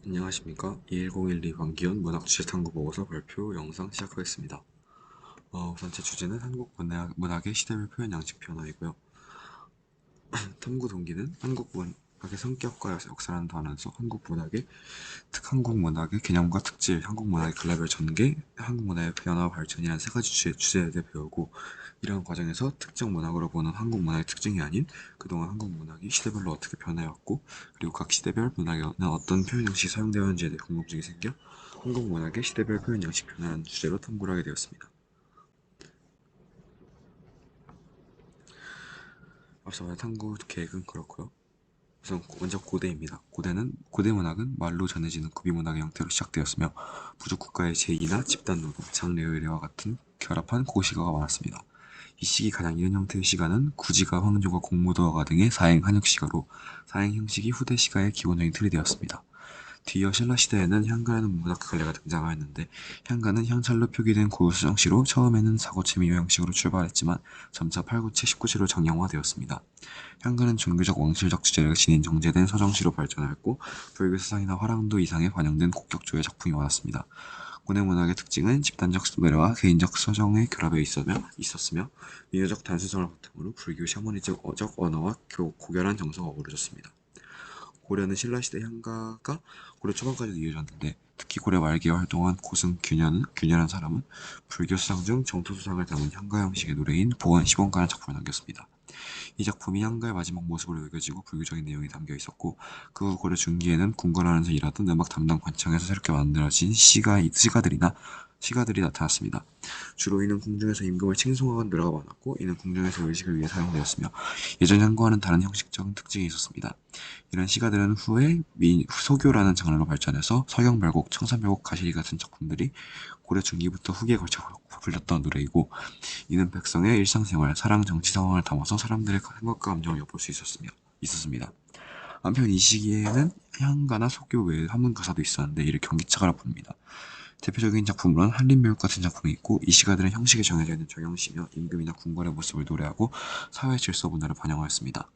안녕하십니까. 21012 반기현 문학주제탐구 보고서 발표 영상 시작하겠습니다. 우선 제 주제는 한국 문학의 시대별 표현 양식 변화이고요. 탐구 동기는 한국 문학의 성격과 역사라는 단어 속 한국 문학의 개념과 특질, 한국 문학의 글라별 전개, 한국 문학의 변화 발전이라는 세 가지 주제에 대해 배우고, 이러한 과정에서 특정 문학으로 보는 한국 문학의 특징이 아닌 그동안 한국 문학이 시대별로 어떻게 변해왔고, 그리고 각 시대별 문학에는 어떤 표현 형식이 사용되었는지에 대해 궁금증이 생겨 한국 문학의 시대별 표현 양식 변화라는 주제로 탐구를 하게 되었습니다. 앞서 말한 탐구 계획은 그렇고요. 우선 먼저 고대입니다. 고대 문학은 말로 전해지는 구비 문학의 형태로 시작되었으며 부족 국가의 제의나 집단 노동, 장래의례와 같은 결합한 고시가가 많았습니다. 이 시기 가장 이른 형태의 시가는 구지가, 황조가, 공무도화가 등의 사행 한역 시가로, 사행 형식이 후대 시가의 기본적인 틀이 되었습니다. 뒤이어 신라 시대에는 향가라는 문학 관례가 등장하였는데, 향가는 현찰로 표기된 고유수정시로 처음에는 사고체미유 형식으로 출발했지만 점차 팔구체, 십구체로 정형화되었습니다. 향가는 종교적 왕실적 주제를 지닌 정제된 서정시로 발전하였고, 불교 사상이나 화랑도 이상에 반영된 곡격조의 작품이 많았습니다. 고대 문학의 특징은 집단적 노래와 개인적 서정의 결합에 있었으며, 민요적 단수성을 바탕으로 불교 샤머니적 언어와 고결한 정서가 어우러졌습니다. 고려는 신라시대 향가가 고려 초반까지도 이어졌는데, 특히 고려 말기에 활동한 고승 균열한 사람은 불교 수상 중 정토 수상을 담은 향가 형식의 노래인 보원 시본가라는 작품을 남겼습니다. 이 작품이 향가의 마지막 모습으로 여겨지고 불교적인 내용이 담겨 있었고, 그 후 고려 중기에는 궁궐안에서 일하던 음악 담당 관청에서 새롭게 만들어진 시가들이 나타났습니다. 주로 이는 궁중에서 임금을 칭송하는 노래가 많았고, 이는 궁중에서 의식을 위해 사용되었으며 예전 향과는 다른 형식적인 특징이 있었습니다. 이런 시가들은 후에 소교라는 장르로 발전해서 서경별곡, 청산별곡, 가시리 같은 작품들이 고려 중기부터 후기에 걸쳐 불렸던 노래이고, 이는 백성의 일상생활, 사랑, 정치 상황을 담아서 사람들의 생각과 감정을 엿볼 수 있었습니다. 한편 이 시기에는 향가나 소교 외에 한문 가사도 있었는데 이를 경기차가라 부릅니다. 대표적인 작품으로는 한림묘육 같은 작품이 있고, 이 시가들은 형식에 정해져 있는 정형시며 임금이나 궁궐의 모습을 노래하고 사회 질서 문화를 반영하였습니다.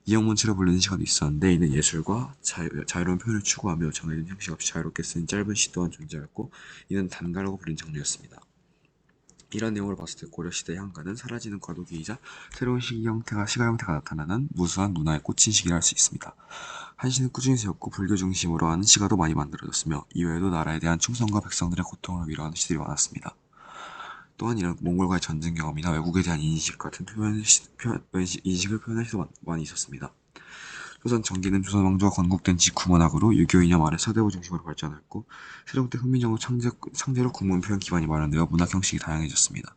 이영문체로 불리는 시가도 있었는데, 이는 예술과 자유로운 표현을 추구하며 정해진 형식 없이 자유롭게 쓰는 짧은 시 또한 존재하였고, 이는 단가라고 불리는 장르였습니다. 이런 내용을 봤을 때 고려시대 향가는 사라지는 과도기이자 새로운 시가 형태가 나타나는 무수한 문화에 꽂힌 시기라 할 수 있습니다. 한시는 꾸준히 세웠고 불교 중심으로 하는 시가도 많이 만들어졌으며, 이외에도 나라에 대한 충성과 백성들의 고통을 위로하는 시들이 많았습니다. 또한 이런 몽골과의 전쟁 경험이나 외국에 대한 인식 같은 인식을 표현할 시도 많이 있었습니다. 조선 전기는 조선 왕조가 건국된 직후 문학으로 유교 이념 아래 사대부 중심으로 발전했고, 세종 때 훈민정음 창제로 국문 표현 기반이 마련되어 문학 형식이 다양해졌습니다.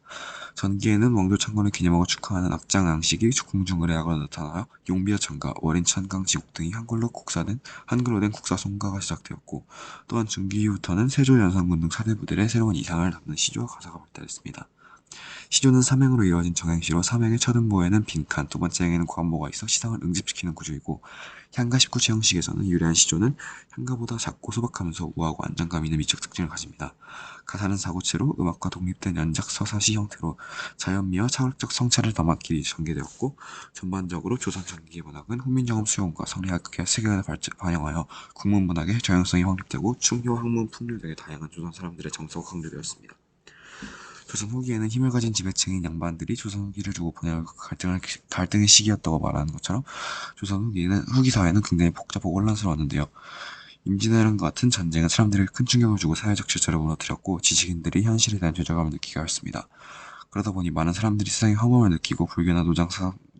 전기에는 왕조 창건을 기념하고 축하하는 악장 양식이 궁중의례학으로 나타나여 용비어 창가, 월인 찬강 지옥 등이 한글로 된 국사 송가가 시작되었고, 또한 중기 이후부터는 세조 연산군 등 사대부들의 새로운 이상을 담는 시조와 가사가 발달했습니다. 시조는 삼행으로 이루어진 정행시로, 삼행의 첫 음보에는 빈칸, 두 번째 행에는 관보가 있어 시상을 응집시키는 구조이고, 향가 19체 형식에서는 유래한 시조는 향가보다 작고 소박하면서 우아하고 안정감 있는 미적 특징을 가집니다. 가사는 사고체로 음악과 독립된 연작 서사시 형태로 자연미와 차별적 성찰을 담았기에 전개되었고, 전반적으로 조선 전기 문학은 훈민정음 수용과 성리학의 세계관을 반영하여 국문 문학의 저형성이 확립되고, 충효, 학문, 풍류 등의 다양한 조선 사람들의 정서가 강조되었습니다. 조선 후기에는 힘을 가진 지배층인 양반들이 조선 후기를 두고 보내는 갈등의 시기였다고 말하는 것처럼, 후기 사회는 굉장히 복잡하고 혼란스러웠는데요. 임진왜란과 같은 전쟁은 사람들에게 큰 충격을 주고 사회적 질서를 무너뜨렸고, 지식인들이 현실에 대한 죄책감을 느끼게 하였습니다. 그러다 보니 많은 사람들이 세상의 허물을 느끼고 불교나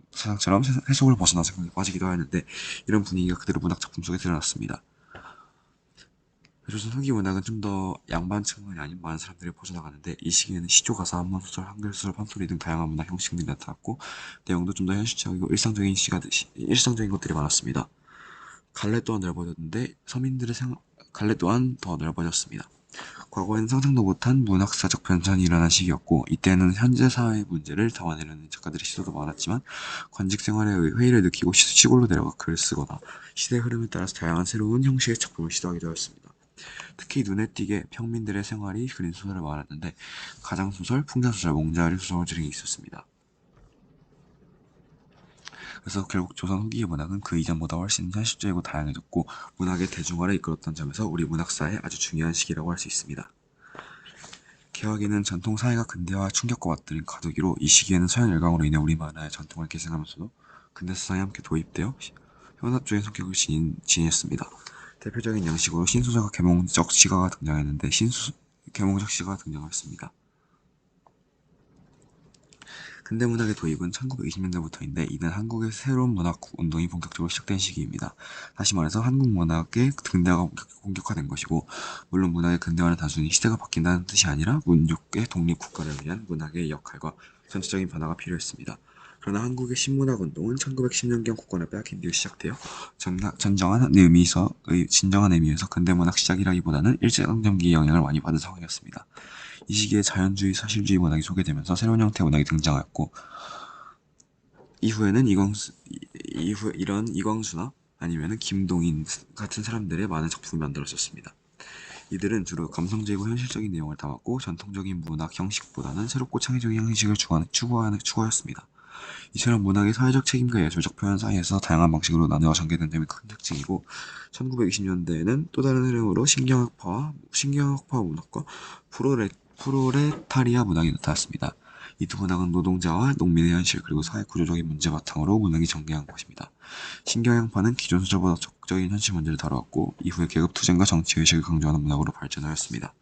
사상처럼 세속을 벗어나 생각에 빠지기도 하였는데, 이런 분위기가 그대로 문학 작품 속에 드러났습니다. 조선 후기 문학은 좀 더 양반층이 아닌 많은 사람들이 퍼져나가는데, 이 시기에는 시조, 가사, 한문, 소설, 한글 소설, 판소리 등 다양한 문학 형식들이 나타났고, 내용도 좀 더 현실적이고 일상적인 것들이 많았습니다. 갈래 또한 넓어졌는데 갈래 또한 더 넓어졌습니다. 과거에는 상상도 못한 문학사적 변천이 일어난 시기였고, 이때는 현재 사회의 문제를 담아내려는 작가들의 시도도 많았지만, 관직 생활의 회의를 느끼고 시골로 내려가 글을 쓰거나 시대의 흐름에 따라서 다양한 새로운 형식의 작품을 시도하기도 하였습니다. 특히 눈에 띄게 평민들의 생활이 그린 소설을 말하는데, 가장소설, 풍자소설, 몽자리 소설 등이 있었습니다. 그래서 결국 조선 후기의 문학은 그 이전보다 훨씬 현실적이고 다양해졌고 문학의 대중화를 이끌었던 점에서 우리 문학사의 아주 중요한 시기라고 할 수 있습니다. 개화기는 전통 사회가 근대화 충격과 맞들린 과도기로 이 시기에는 서양 열강으로 인해 우리 만화의 전통을 계승하면서도 근대 사상이 함께 도입되어 현합적인 성격을 지녔습니다. 대표적인 양식으로 신소설과 계몽적 시가가 등장했는데 계몽적 시가가 등장했습니다. 근대 문학의 도입은 1920년대부터인데 이는 한국의 새로운 문학 운동이 본격적으로 시작된 시기입니다. 다시 말해서 한국 문학의 근대화가 본격화된 것이고, 물론 문학의 근대화는 단순히 시대가 바뀐다는 뜻이 아니라 민족의 독립국가를 위한 문학의 역할과 전체적인 변화가 필요했습니다. 그러나 한국의 신문학 운동은 1910년경 국권을 빼앗긴 뒤에 시작되어 진정한 의미에서 근대문학 시작이라기보다는 일제강점기의 영향을 많이 받은 상황이었습니다. 이 시기에 자연주의, 사실주의 문학이 소개되면서 새로운 형태의 문학이 등장하였고, 이후에는 이런 이광수나 아니면 김동인 같은 사람들의 많은 작품이 만들어졌습니다. 이들은 주로 감성적이고 현실적인 내용을 담았고 전통적인 문학 형식보다는 새롭고 창의적인 형식을 추구하였습니다. 이처럼 문학의 사회적 책임과 예술적 표현 사이에서 다양한 방식으로 나누어 전개된 점이 큰 특징이고, 1920년대에는 또 다른 흐름으로 신경학파 문학과 프로레타리아 문학이 나타났습니다. 이 두 문학은 노동자와 농민의 현실 그리고 사회 구조적인 문제 바탕으로 문학이 전개한 것입니다. 신경향파는 기존 소설보다 적극적인 현실 문제를 다루었고, 이후에 계급투쟁과 정치의식을 강조하는 문학으로 발전하였습니다.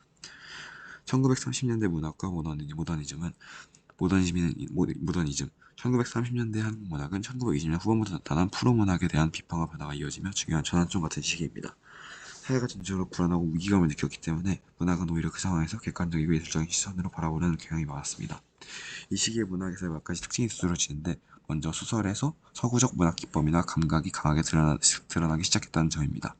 1930년대 문학과 모더니즘 1930년대 한국 문학은 1920년 후반부터 나타난 프로 문학에 대한 비판과 변화가 이어지며 중요한 전환점 같은 시기입니다. 사회가 전체적으로 불안하고 위기감을 느꼈기 때문에 문학은 오히려 그 상황에서 객관적이고 예술적인 시선으로 바라보는 경향이 많았습니다. 이 시기의 문학에서 몇 가지 특징이 두드러지는데, 먼저 소설에서 서구적 문학 기법이나 감각이 강하게 드러나기 시작했다는 점입니다.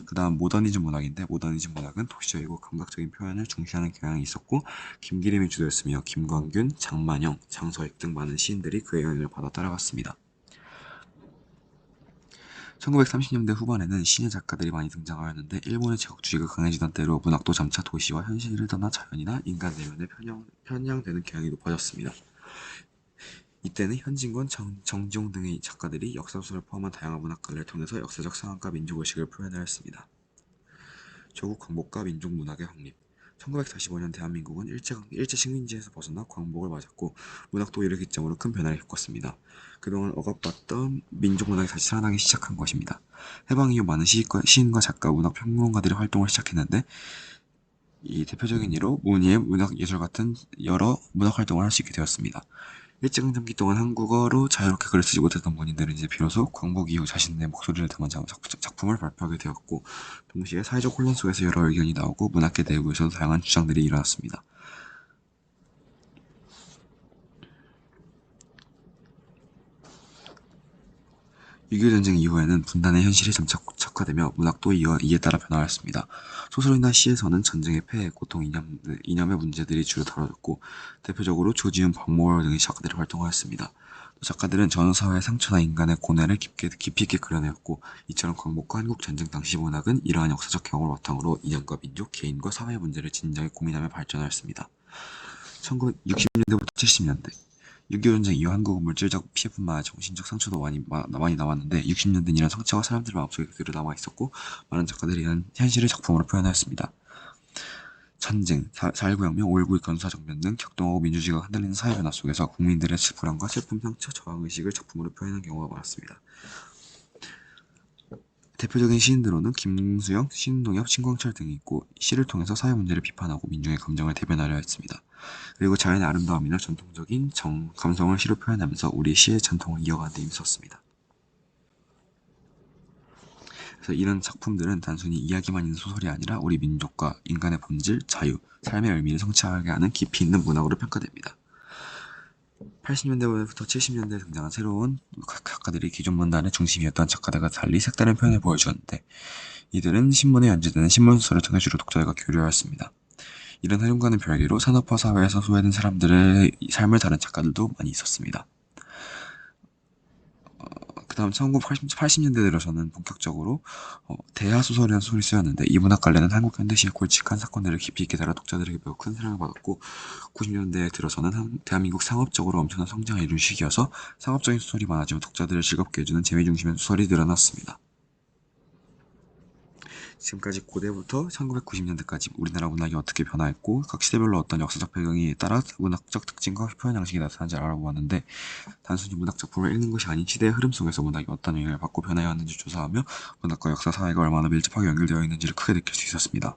그 다음 모더니즘 문학인데, 모더니즘 문학은 도시적이고 감각적인 표현을 중시하는 경향이 있었고, 김기림이 주도했으며 김광균, 장만영, 장서익 등 많은 시인들이 그의 영향을 받아 따라갔습니다. 1930년대 후반에는 신의 작가들이 많이 등장하였는데, 일본의 제국주의가 강해지던 때로 문학도 점차 도시와 현실을 떠나 자연이나 인간 내면에 편향되는 경향이 높아졌습니다. 이때는 현진권, 정지용 등의 작가들이 역사소설을 포함한 다양한 문학관을 통해서 역사적 상황과 민족의식을 표현하였습니다. 조국 광복과 민족문학의 확립 1945년 대한민국은 일제 식민지에서 벗어나 광복을 맞았고, 문학도 이를 기점으로 큰 변화를 겪었습니다. 그동안 억압받던 민족문학이 다시 살아나기 시작한 것입니다. 해방 이후 많은 시인과 작가, 문학평론가들이 활동을 시작했는데, 이 대표적인 예로 문예, 문학예술 같은 여러 문학활동을 할 수 있게 되었습니다. 일제강점기 동안 한국어로 자유롭게 글을 쓰지 못했던 문인들은 이제 비로소 광복 이후 자신의 목소리를 담은 작품을 발표하게 되었고, 동시에 사회적 혼란 속에서 여러 의견이 나오고 문학계 내부에서도 다양한 주장들이 일어났습니다. 6.25 전쟁 이후에는 분단의 현실이 점차 척화되며 문학도 이에 따라 변화하였습니다. 소설이나 시에서는 전쟁의 폐해, 고통, 이념의 문제들이 주로 다뤄졌고, 대표적으로 조지훈, 박모월 등의 작가들이 활동하였습니다. 또 작가들은 전후사회의 상처나 인간의 고뇌를 깊이 있게 그려내었고, 이처럼 광복과 한국전쟁 당시 문학은 이러한 역사적 경험을 바탕으로 인연과 민족, 개인과 사회의 문제를 진지하게 고민하며 발전하였습니다. 1960년대부터 70년대 6.25 전쟁 이후 한국은 물질적 피해뿐만 아니라 정신적 상처도 많이 남았는데, 60년대는 이런 상처가 사람들 마음속에 그대로 남아있었고, 많은 작가들이 이런 현실을 작품으로 표현하였습니다. 전쟁, 4.19 혁명, 5.19 건사정변 등 격동하고 민주주의가 흔들리는 사회 변화 속에서 국민들의 불안과 슬픔, 상처, 저항의식을 작품으로 표현한 경우가 많았습니다. 대표적인 시인으로는 김수영, 신동엽, 신광철 등이 있고, 시를 통해서 사회 문제를 비판하고 민중의 감정을 대변하려 했습니다. 그리고 자연의 아름다움이나 전통적인 감성을 시로 표현하면서 우리 시의 전통을 이어가는 데 힘썼습니다. 그래서 이런 작품들은 단순히 이야기만 있는 소설이 아니라 우리 민족과 인간의 본질, 자유, 삶의 의미를 성취하게 하는 깊이 있는 문학으로 평가됩니다. 80년대부터 70년대에 등장한 새로운 작가들이 기존 문단의 중심이었던 작가들과 달리 색다른 표현을 보여주었는데, 이들은 신문에 연재되는 신문소설을 통해 주로 독자들과 교류하였습니다. 이런 흐름과는 별개로 산업화 사회에서 소외된 사람들의 삶을 다룬 작가들도 많이 있었습니다. 그 다음 1980년대 들어서는 본격적으로 대하소설이라는 소설이 쓰였는데 이 문학 관련은 한국 현대시의 굵직한 사건들을 깊이 있게 다뤄 독자들에게 매우 큰 사랑을 받았고 90년대에 들어서는 대한민국 상업적으로 엄청난 성장을 이룬 시기여서 상업적인 소설이 많아지며 독자들을 즐겁게 해주는 재미 중심의 소설이 늘어났습니다. 지금까지 고대부터 1990년대까지 우리나라 문학이 어떻게 변화했고 각 시대별로 어떤 역사적 배경에 따라 문학적 특징과 표현 양식이 나타나는지 알아보았는데 단순히 문학 작품을 읽는 것이 아닌 시대의 흐름 속에서 문학이 어떤 영향을 받고 변화해 왔는지 조사하며 문학과 역사, 사회가 얼마나 밀접하게 연결되어 있는지를 크게 느낄 수 있었습니다.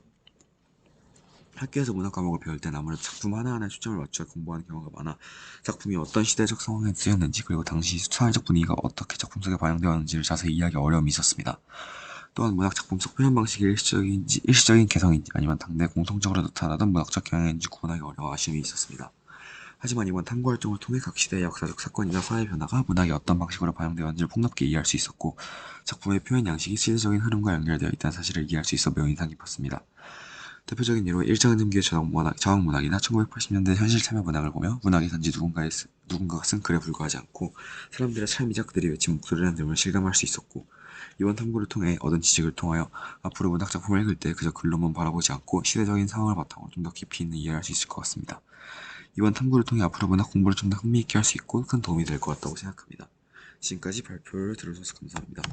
학교에서 문학 과목을 배울 때는 아무래도 작품 하나하나에 초점을 맞춰 공부하는 경우가 많아 작품이 어떤 시대적 상황에 쓰였는지 그리고 당시 사회적 분위기가 어떻게 작품 속에 반영되었는지를 자세히 이해하기 어려움이 있었습니다. 또한 문학 작품 속 표현 방식이 일시적인 개성인지 아니면 당대 공통적으로 나타나던 문학적 경향인지 구분하기 어려워 아쉬움이 있었습니다. 하지만 이번 탐구 활동을 통해 각 시대의 역사적 사건이나 사회 변화가 문학이 어떤 방식으로 반영되었는지를 폭넓게 이해할 수 있었고 작품의 표현 양식이 시대적인 흐름과 연결되어 있다는 사실을 이해할 수 있어 매우 인상 깊었습니다. 대표적인 예로 일제강점기의 저항문학이나 1980년대 현실 참여 문학을 보며 문학의 단지 누군가가 쓴 글에 불과하지 않고 사람들의 삶이자 그들이 외친 목소리라는 점을 실감할 수 있었고 이번 탐구를 통해 얻은 지식을 통하여 앞으로 문학 작품을 읽을 때 그저 글로만 바라보지 않고 시대적인 상황을 바탕으로 좀 더 깊이 있는 이해를 할 수 있을 것 같습니다. 이번 탐구를 통해 앞으로 문학 공부를 좀 더 흥미있게 할 수 있고 큰 도움이 될 것 같다고 생각합니다. 지금까지 발표를 들어주셔서 감사합니다.